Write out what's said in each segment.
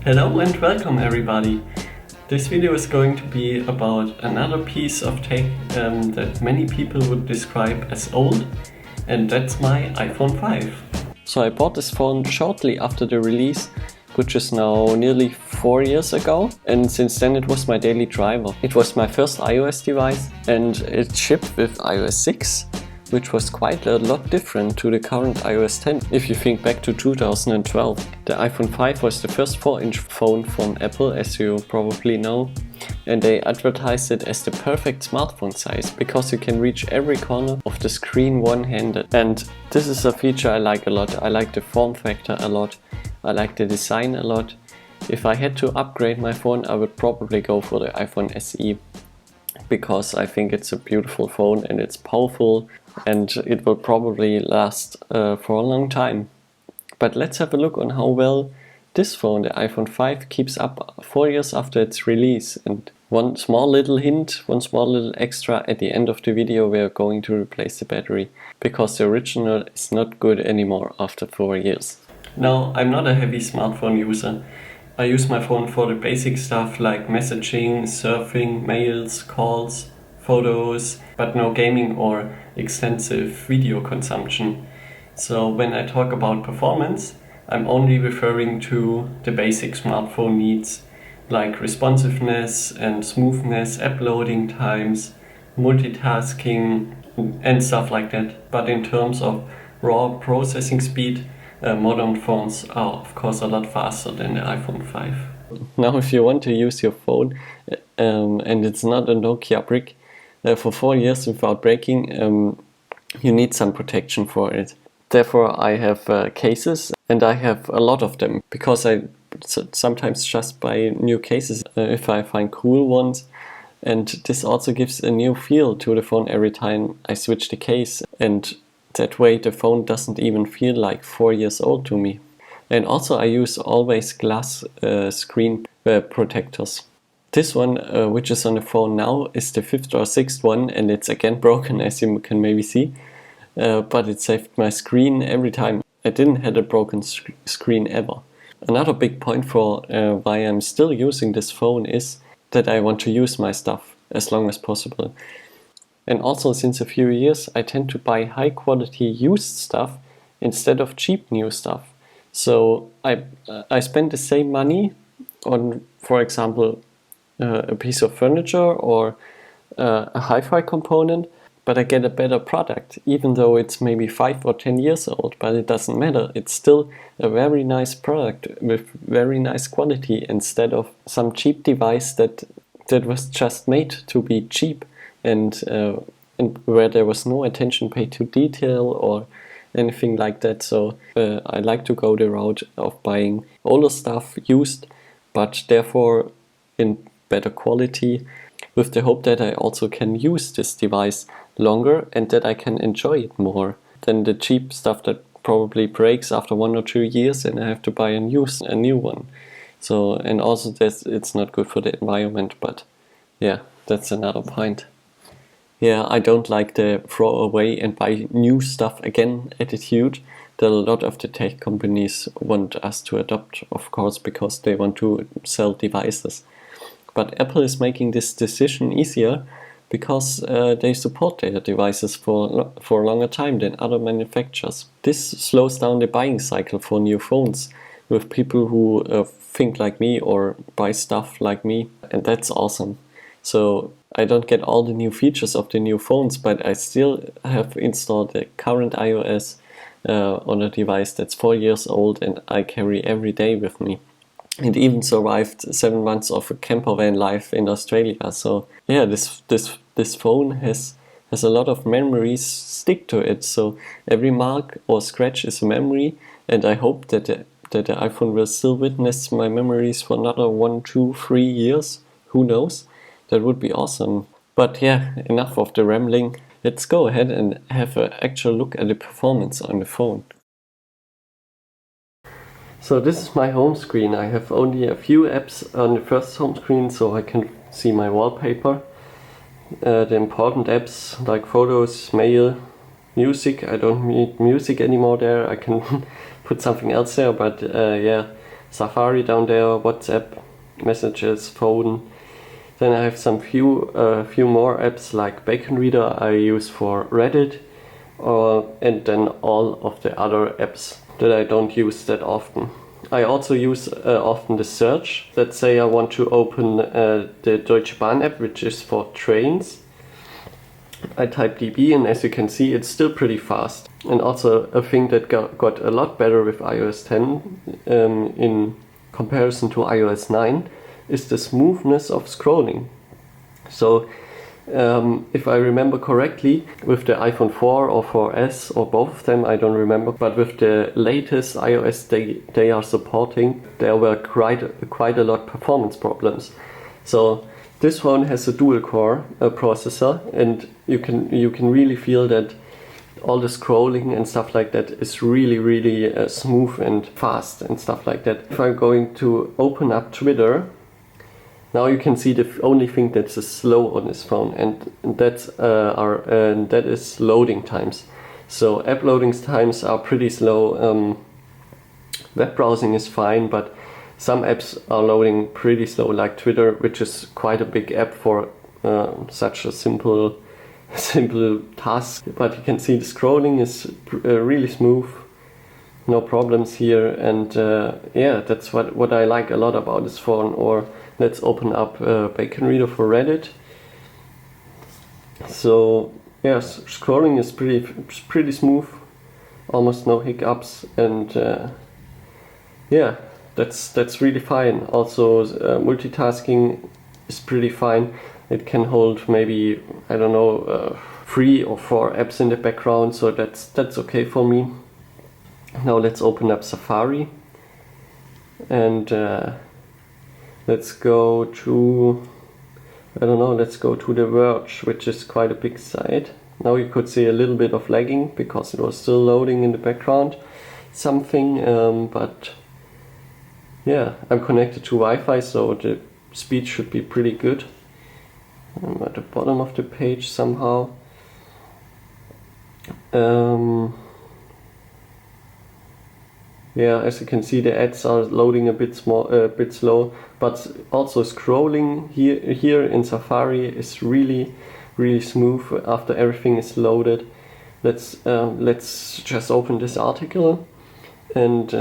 Hello and welcome everybody. This video is going to be about another piece of tech that many people would describe as old, and that's my iPhone 5. So I bought this phone shortly after the release, which is now nearly 4 years ago, and since then it was my daily driver. It was my first iOS device and it shipped with iOS 6, which was quite a lot different to the current iOS 10 if you think back to 2012. The iPhone 5 was the first 4-inch phone from Apple, as you probably know, and they advertised it as the perfect smartphone size because you can reach every corner of the screen one-handed. And this is a feature I like a lot. I like the form factor a lot. I like the design a lot. If I had to upgrade my phone, I would probably go for the iPhone SE because I think it's a beautiful phone and it's powerful and it will probably last for a long time. But let's have a look on how well this phone, the iPhone 5, keeps up 4 years after its release. And one small little hint, one small little extra: at the end of the video we are going to replace the battery because the original is not good anymore after 4 years. Now, I'm not a heavy smartphone user. I use my phone for the basic stuff like messaging, surfing, mails, calls, photos, but no gaming or extensive video consumption. So when I talk about performance, I'm only referring to the basic smartphone needs like responsiveness and smoothness, app loading times, multitasking and stuff like that. But in terms of raw processing speed, modern phones are of course a lot faster than the iPhone 5. Now if you want to use your phone and it's not a Nokia brick for 4 years without breaking, you need some protection for it. Therefore I have cases, and I have a lot of them because I sometimes just buy new cases if I find cool ones. And this also gives a new feel to the phone every time I switch the case, and that way the phone doesn't even feel like 4 years old to me. And also I use always glass screen protectors. This one, which is on the phone now, is the 5th or 6th one, and it's again broken, as you can maybe see. But it saved my screen every time. I didn't have a broken screen ever. Another big point for why I'm still using this phone is that I want to use my stuff as long as possible. And also since a few years I tend to buy high quality used stuff instead of cheap new stuff. So I spend the same money on, for example, a piece of furniture or a hi-fi component, but I get a better product, even though it's maybe 5 or 10 years old, but it doesn't matter. It's still a very nice product with very nice quality instead of some cheap device that was just made to be cheap. And where there was no attention paid to detail or anything like that. So I like to go the route of buying older stuff used, but therefore in better quality, with the hope that I also can use this device longer and that I can enjoy it more than the cheap stuff that probably breaks after 1 or 2 years and I have to buy a new one. So, and also it's not good for the environment, but yeah, that's another point. Yeah, I don't like the throw away and buy new stuff again attitude that a lot of the tech companies want us to adopt, of course, because they want to sell devices. But Apple is making this decision easier because they support their devices for a longer time than other manufacturers. This slows down the buying cycle for new phones with people who think like me or buy stuff like me, and that's awesome. So I don't get all the new features of the new phones, but I still have installed the current iOS on a device that's 4 years old and I carry every day with me. It even survived 7 months of a camper van life in Australia. So yeah, this phone has a lot of memories stick to it. So every mark or scratch is a memory, and I hope that the iPhone will still witness my memories for another 1, 2, 3 years. Who knows? That would be awesome. But yeah, enough of the rambling. Let's go ahead and have an actual look at the performance on the phone. So this is my home screen. I have only a few apps on the first home screen so I can see my wallpaper. The important apps like photos, mail, music. I don't need music anymore there. I can put something else there, but yeah. Safari down there, WhatsApp, Messages, Phone. Then I have some few more apps like Bacon Reader I use for Reddit, and then all of the other apps that I don't use that often. I also use often the search. Let's say I want to open the Deutsche Bahn app, which is for trains. I type DB, and as you can see, it's still pretty fast. And also a thing that got a lot better with iOS 10 in comparison to iOS 9 is the smoothness of scrolling. So if I remember correctly, with the iPhone 4 or 4S or both of them, I don't remember, but with the latest iOS they are supporting, there were quite a lot performance problems. So this phone has a dual core processor, and you can really feel that all the scrolling and stuff like that is really smooth and fast and stuff like that. If I'm going to open up Twitter, now you can see the only thing that's slow on this phone, and that is loading times. So app loading times are pretty slow. Web browsing is fine, but some apps are loading pretty slow, like Twitter, which is quite a big app for such a simple task. But you can see the scrolling is really smooth, no problems here, and yeah, that's what I like a lot about this phone. Or let's open up Bacon Reader for Reddit. So yes, scrolling is pretty smooth, almost no hiccups, and yeah, that's really fine. Also multitasking is pretty fine. It can hold maybe, I don't know, 3 or 4 apps in the background, so that's okay for me. Now let's open up Safari, and let's go to, I don't know, let's go to The Verge, which is quite a big site. Now you could see a little bit of lagging because it was still loading in the background something, but yeah, I'm connected to Wi-Fi, so the speed should be pretty good. I'm at the bottom of the page somehow. Yeah, as you can see, the ads are loading a bit slow, but also scrolling here in Safari is really smooth after everything is loaded. Let's just open this article, and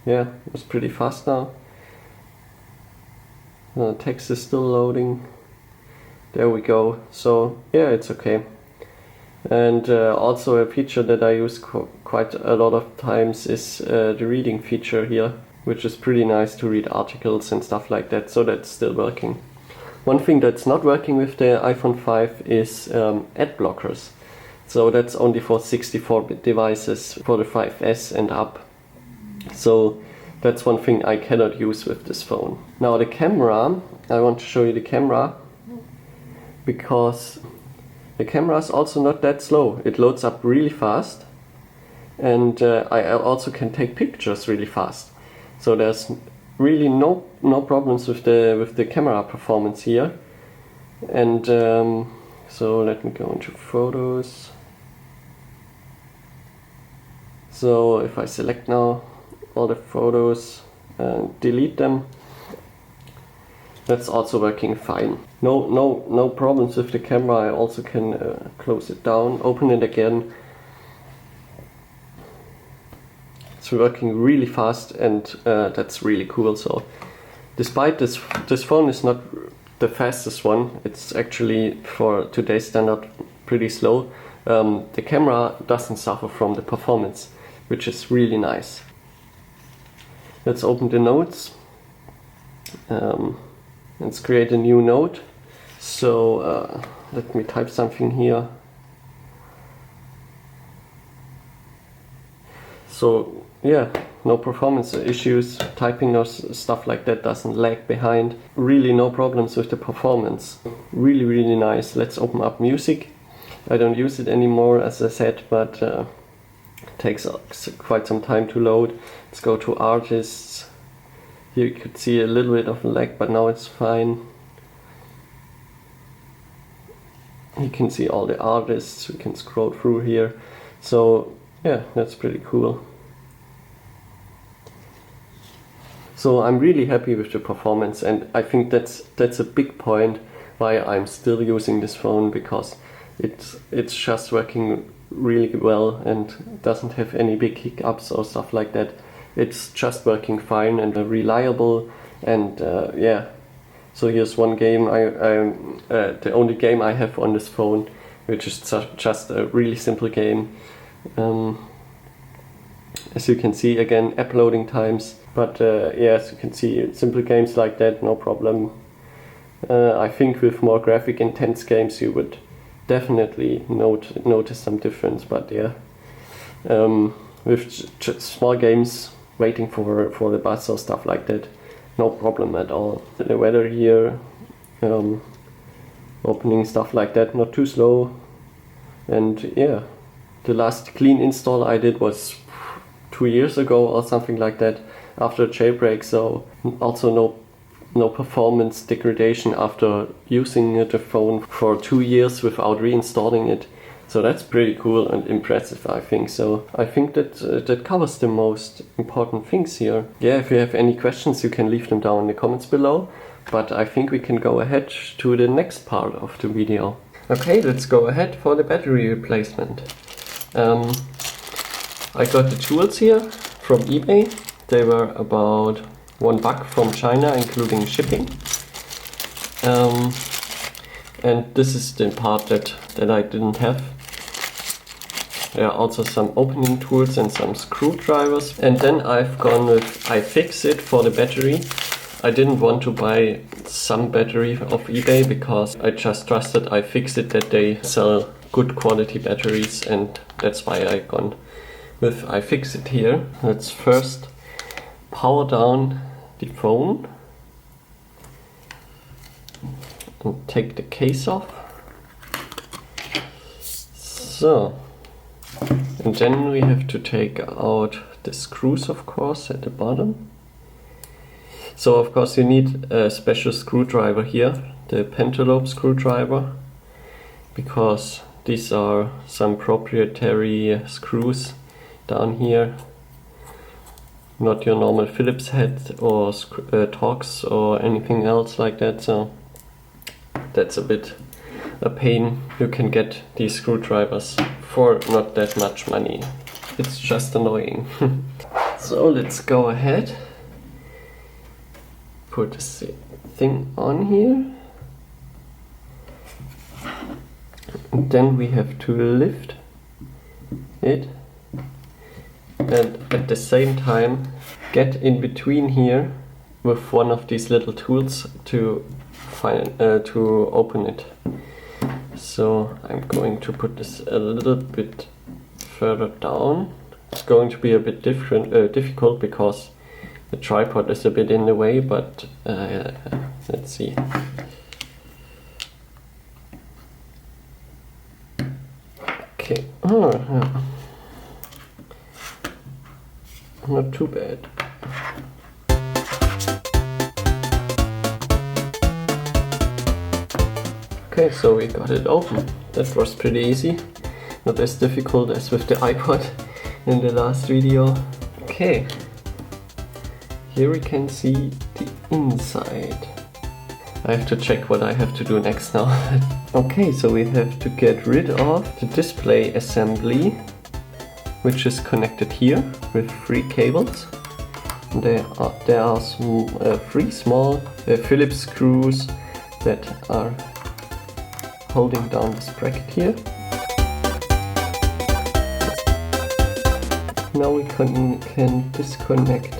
yeah, it's pretty fast now. Text is still loading. There we go. So yeah, it's okay. And also a feature that I use quite a lot of times is the reading feature here, which is pretty nice to read articles and stuff like that, so that's still working. One thing that's not working with the iPhone 5 is ad blockers. So that's only for 64-bit devices, for the 5S and up. So that's one thing I cannot use with this phone. Now the camera, I want to show you the camera, because the camera is also not that slow. It loads up really fast, and I also can take pictures really fast. So there's really no problems with the camera performance here. And so let me go into photos. So if I select now all the photos and delete them, that's also working fine. No problems with the camera. I also can close it down, open it again. It's working really fast, and that's really cool. So despite this phone is not the fastest one, it's actually for today's standard pretty slow. The camera doesn't suffer from the performance, which is really nice. Let's open the notes. Let's create a new note. So let me type something here. So yeah, no performance issues. Typing or stuff like that doesn't lag behind. Really no problems with the performance. Really nice. Let's open up music. I don't use it anymore, as I said, but it takes quite some time to load. Let's go to artists. Here you could see a little bit of lag, but now it's fine. You can see all the artists. We can scroll through here. So yeah, that's pretty cool. So I'm really happy with the performance, and I think that's a big point why I'm still using this phone, because it's just working really well and doesn't have any big hiccups or stuff like that. It's just working fine and reliable, and yeah. So here's one game, the only game I have on this phone, which is just a really simple game. As you can see, again, uploading times, but yeah, as you can see, simple games like that, no problem. I think with more graphic intense games you would definitely notice some difference, but yeah, with small games, waiting for the bus or stuff like that, no problem at all. The weather here, opening stuff like that, not too slow, and yeah, the last clean install I did was 2 years ago or something like that, after a jailbreak, so also no performance degradation after using the phone for 2 years without reinstalling it. So that's pretty cool and impressive, I think. So I think that covers the most important things here. Yeah, if you have any questions, you can leave them down in the comments below. But I think we can go ahead to the next part of the video. Okay, let's go ahead for the battery replacement. I got the tools here from eBay. They were about $1 from China, including shipping. And this is the part that I didn't have. There are also some opening tools and some screwdrivers. And then I've gone with iFixit for the battery. I didn't want to buy some battery off eBay because I just trusted iFixit that they sell good quality batteries, and that's why I've gone with iFixit here. Let's first power down the phone and take the case off. So, and then we have to take out the screws, of course, at the bottom. So of course you need a special screwdriver here, the pentalobe screwdriver, because these are some proprietary screws down here, not your normal Phillips head or Torx or anything else like that. So that's a bit a pain. You can get these screwdrivers for not that much money. It's just annoying. So let's go ahead, put this thing on here, and then we have to lift it, and at the same time get in between here with one of these little tools to open it. So I'm going to put this a little bit further down. It's going to be a bit difficult because the tripod is a bit in the way, but let's see. Okay, not too bad. Okay, so we got it open. That was pretty easy. Not as difficult as with the iPod in the last video. Okay, here we can see the inside. I have to check what I have to do next now. Okay, so we have to get rid of the display assembly, which is connected here with 3 cables. There are some 3 small Phillips screws that are holding down this bracket here. Now we can disconnect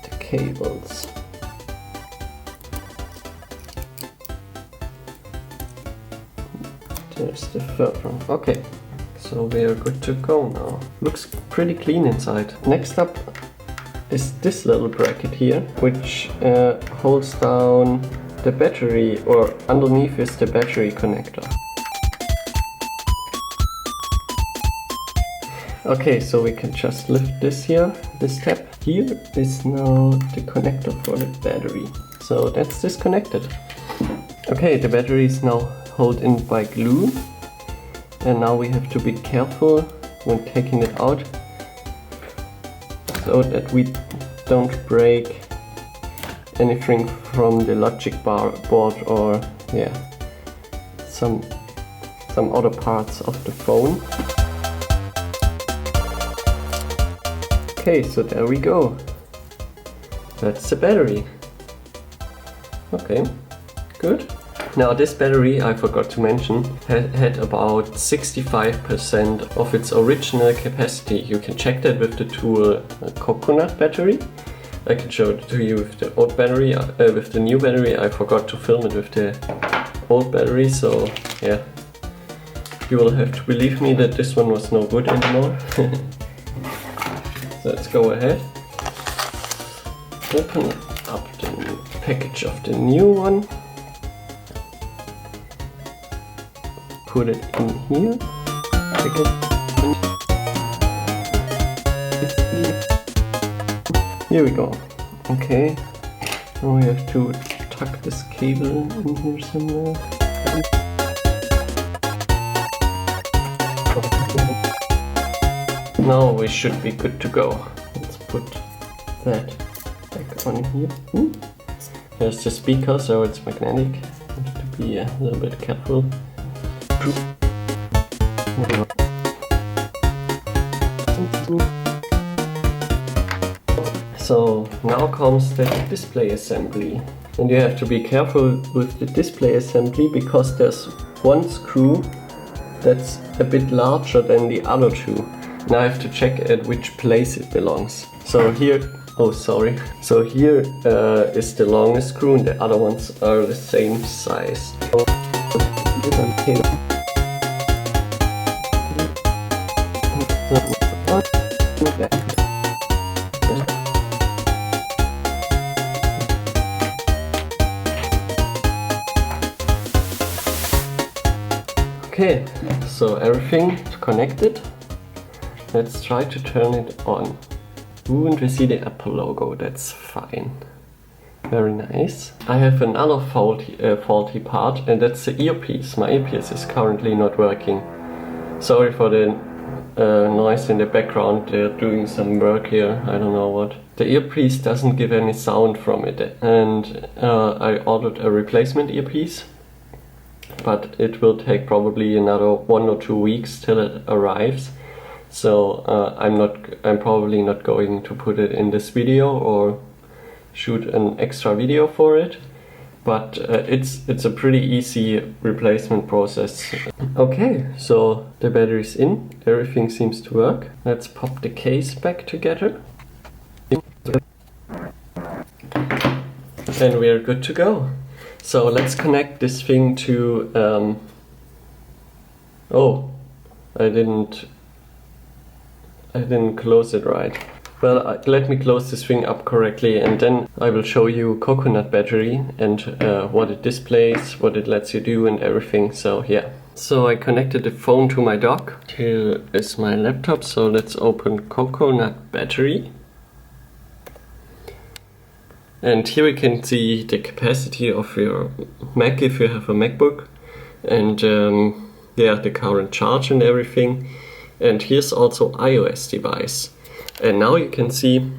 the cables. There's the third one. Okay, so we are good to go now. Looks pretty clean inside. Next up is this little bracket here, which holds down the battery, or underneath is the battery connector. Okay, so we can just lift this here, this tab. Here is now the connector for the battery. So that's disconnected. Okay, the battery is now held in by glue. And now we have to be careful when taking it out, so that we don't break anything from the logic board or yeah, some other parts of the phone. Okay, so there we go. That's the battery. Okay, good. Now this battery, I forgot to mention, had about 65% of its original capacity. You can check that with the tool Coconut battery. I can show it to you with the old battery, with the new battery. I forgot to film it with the old battery, so yeah. You will have to believe me that this one was no good anymore. So let's go ahead. Open up the package of the new one. Put it in here. Here we go. Okay. Now we have to tuck this cable in here somewhere. Now we should be good to go. Let's put that back on here. There's the speaker, so it's magnetic. You have to be a little bit careful. So now comes the display assembly. And you have to be careful with the display assembly because there's one screw that's a bit larger than the other two. Now I have to check at which place it belongs. So here, oh sorry. So here is the longest screw and the other ones are the same size. Okay, so everything is connected. Let's try to turn it on. Ooh, and we see the Apple logo, that's fine. Very nice. I have another faulty part, and that's the earpiece. My earpiece is currently not working. Sorry for the noise in the background, they're doing some work here, I don't know what. The earpiece doesn't give any sound from it, and I ordered a replacement earpiece. But it will take probably another 1 or 2 weeks till it arrives. So I'm probably not going to put it in this video or shoot an extra video for it. But it's a pretty easy replacement process. Okay, so the battery's in, everything seems to work. Let's pop the case back together. And we're good to go. So let's connect this thing to, oh, I didn't close it right. Well, let me close this thing up correctly and then I will show you Coconut battery and what it displays, what it lets you do and everything, so yeah. So I connected the phone to my dock. Here is my laptop, so let's open Coconut battery. And here we can see the capacity of your Mac if you have a MacBook, and yeah, the current charge and everything. And here's also iOS device. And now you can see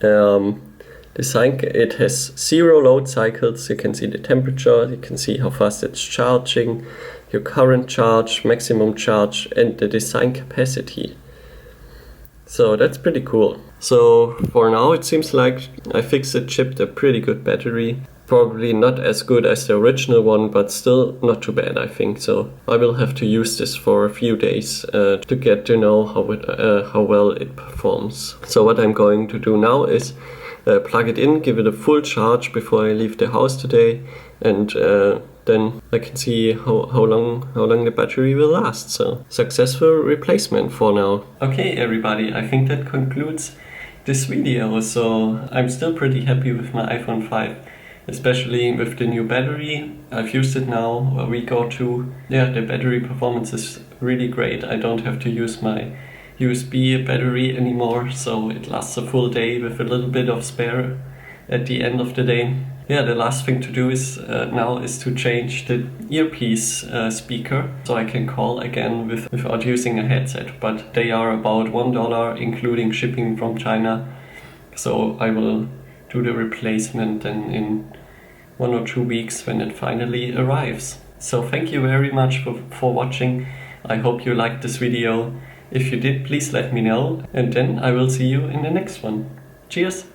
it has 0 load cycles. You can see the temperature, you can see how fast it's charging, your current charge, maximum charge, and the design capacity. So that's pretty cool. So for now it seems like I fixed it, chipped a pretty good battery. Probably not as good as the original one, but still not too bad, I think. So I will have to use this for a few days to get to know how well it performs. So what I'm going to do now is plug it in, give it a full charge before I leave the house today, and then I can see how long the battery will last. So successful replacement for now. Okay everybody, I think that concludes this video. So I'm still pretty happy with my iPhone 5, especially with the new battery. I've used it now a week or two. Yeah, the battery performance is really great. I don't have to use my USB battery anymore, so it lasts a full day with a little bit of spare at the end of the day. Yeah, the last thing to do is now is to change the earpiece speaker, so I can call again without using a headset. But they are about $1 including shipping from China. So I will do the replacement then in 1 or 2 weeks when it finally arrives. So thank you very much for watching. I hope you liked this video. If you did, please let me know, and then I will see you in the next one. Cheers!